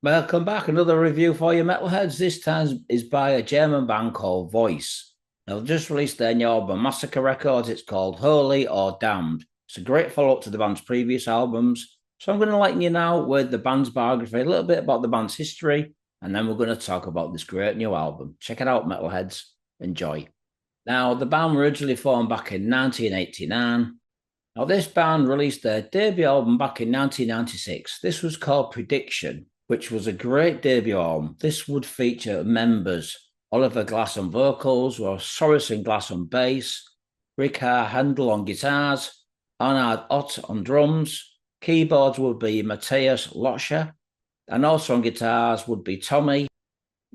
Welcome back. Another review for you, Metalheads. This time is by a German band called Voice. They've just released their new album, Massacre Records. It's called Holy or Damned. It's a great follow up to the band's previous albums. So I'm going to lighten you now with the band's biography, a little bit about the band's history, and then we're going to talk about this great new album. Check it out, Metalheads. Enjoy. Now, the band were originally formed back in 1989. Now, this band released their debut album back in 1996. This was called Prediction, which was a great debut album. This would feature members Oliver Glas on vocals, or Sören Glas on bass, Richard Handel on guitars, Arnold Ott on drums. Keyboards would be Matthias Lotscher, and also on guitars would be Thommy,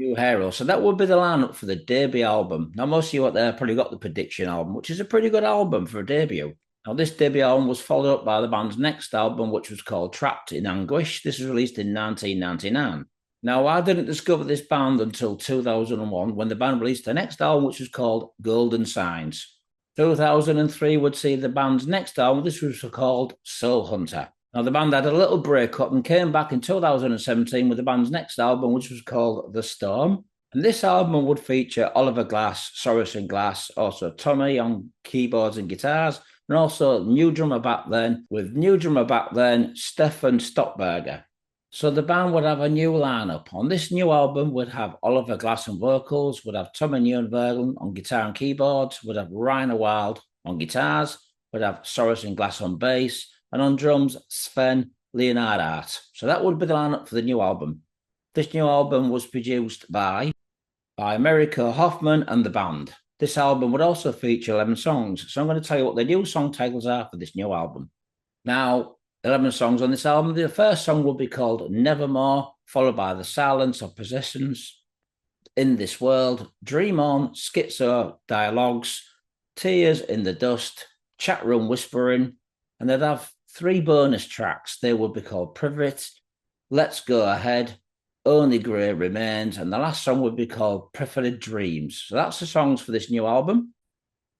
Neuhierl. So that would be the lineup for the debut album. Now, most of you out there probably got the Prediction album, which is a pretty good album for a debut. Now, this debut album was followed up by the band's next album, which was called Trapped in Anguish. This was released in 1999. Now, I didn't discover this band until 2001 when the band released their next album, which was called Golden Signs. 2003 would see the band's next album. This was called Soul Hunter. Now, the band had a little breakup and came back in 2017 with the band's next album, which was called The Storm. And this album would feature Oliver Glas, Sören Glas, also Thommy on keyboards and guitars, and also new drummer back then, Stefan Stockberger. So the band would have a new lineup. On this new album, would have Oliver Glas on vocals, would have Thommy Neuhierl on guitar and keyboards, would have Rainer Wild on guitars, would have Sören Glas on bass, and on drums, Sven Leonhardt. So that would be the lineup for the new album. This new album was produced by Americo Hoffman and the band. This album would also feature 11 songs. So I'm going to tell you what the new song titles are for this new album. Now, 11 songs on this album. The first song will be called Nevermore, followed by The Silence of Possessions, In This World, Dream On, Schizo, Dialogues, Tears in the Dust, Chat Room Whispering, and they'd have 3 bonus tracks. They would be called Privet, Let's Go Ahead, Only Grey Remains, and the last song would be called Preferred Dreams. So that's the songs for this new album.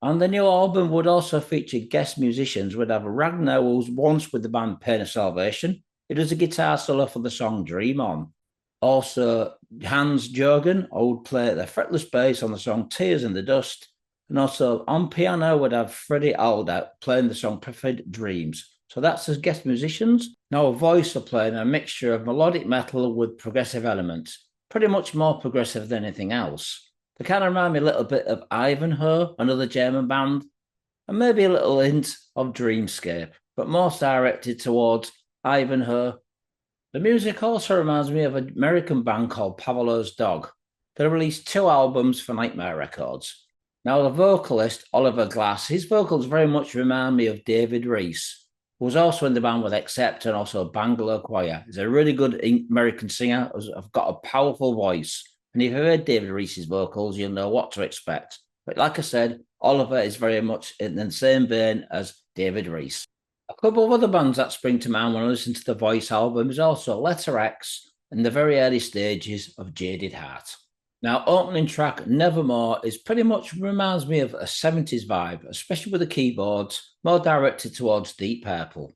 And the new album would also feature guest musicians. We'd have Ragnar, who was once with the band Pain of Salvation. He does a guitar solo for the song Dream On. Also, Hans Jorgen, who would play the fretless bass on the song Tears in the Dust. And also on piano, we'd have Freddie Alder playing the song Preferred Dreams. So that's as guest musicians. Now, a voice are playing a mixture of melodic metal with progressive elements, pretty much more progressive than anything else. They kind of remind me a little bit of Ivanhoe, another German band, and maybe a little hint of Dreamscape, but most directed towards Ivanhoe. The music also reminds me of an American band called Pavlov's Dog. They released 2 albums for Nightmare Records. Now, the vocalist, Oliver Glas, his vocals very much remind me of David Reese, who was also in the band with Accept and also Bangalore Choir. He's a really good American singer. I've got a powerful voice. And if you've heard David Reese's vocals, you'll know what to expect. But like I said, Oliver is very much in the same vein as David Reese. A couple of other bands that spring to mind when I listen to the Voice album is also Letter X and the very early stages of Jaded Heart. Now, opening track Nevermore is pretty much reminds me of a 70s vibe, especially with the keyboards, more directed towards Deep Purple.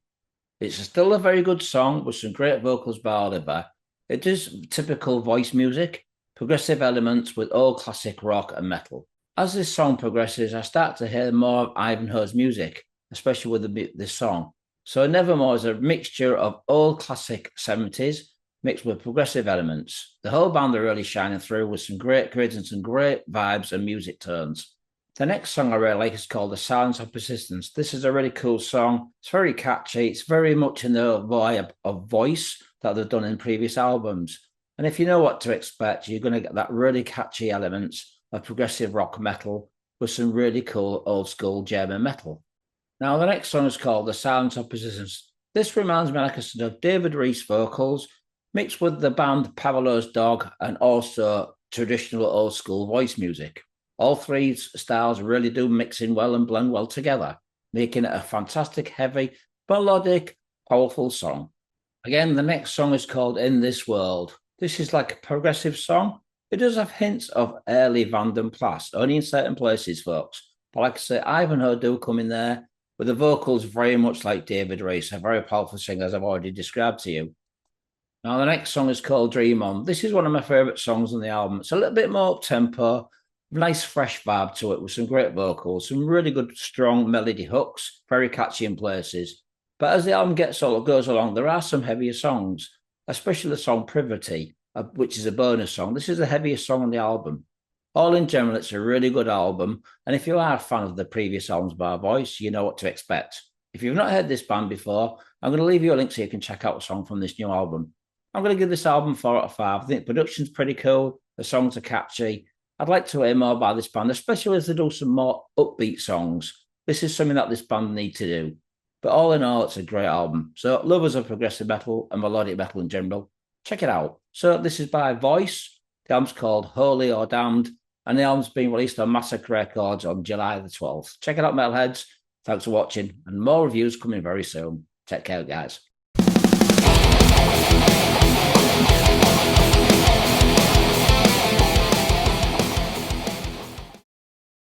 It's still a very good song with some great vocals by Oliver. It is typical Voice music, progressive elements with old classic rock and metal. As this song progresses, I start to hear more of Ivanhoe's music, especially with this song. So Nevermore is a mixture of old classic 70s mixed with progressive elements. The whole band are really shining through with creating some great vibes and music tones. The next song I really like is called The Silence of Persistence. This is a really cool song. It's very catchy. It's very much in the vibe of Voice that they've done in previous albums. And if you know what to expect, you're going to get that really catchy elements of progressive rock metal with some really cool old school German metal. Now, the next song is called The Silence of Persistence. This reminds me, like I said, of David Reese vocals mixed with the band Pavlov's Dog and also traditional old school Voice music. All 3 styles really do mix in well and blend well together, making it a fantastic, heavy, melodic, powerful song. Again, the next song is called In This World. This is like a progressive song. It does have hints of early Van den Plas, only in certain places, folks. But like I say, Ivanhoe do come in there with the vocals very much like David Reese, a very powerful singer, as I've already described to you. Now, the next song is called Dream On. This is one of my favourite songs on the album. It's a little bit more up tempo, nice fresh vibe to it with some great vocals, some really good, strong melody hooks, very catchy in places. But as the album goes along, there are some heavier songs, especially the song Privity, which is a bonus song. This is the heaviest song on the album. All in general, it's a really good album. And if you are a fan of the previous albums by Voice, you know what to expect. If you've not heard this band before, I'm going to leave you a link so you can check out a song from this new album. I'm going to give this album 4 out of 5. I think the production's pretty cool. The songs are catchy. I'd like to hear more about this band, especially as they do some more upbeat songs. This is something that this band need to do. But all in all, it's a great album. So lovers of progressive metal and melodic metal in general, check it out. So this is by Voice. The album's called Holy or Damned, and the album's being released on Massacre Records on July the 12th. Check it out, metalheads. Thanks for watching, and more reviews coming very soon. Take care, guys.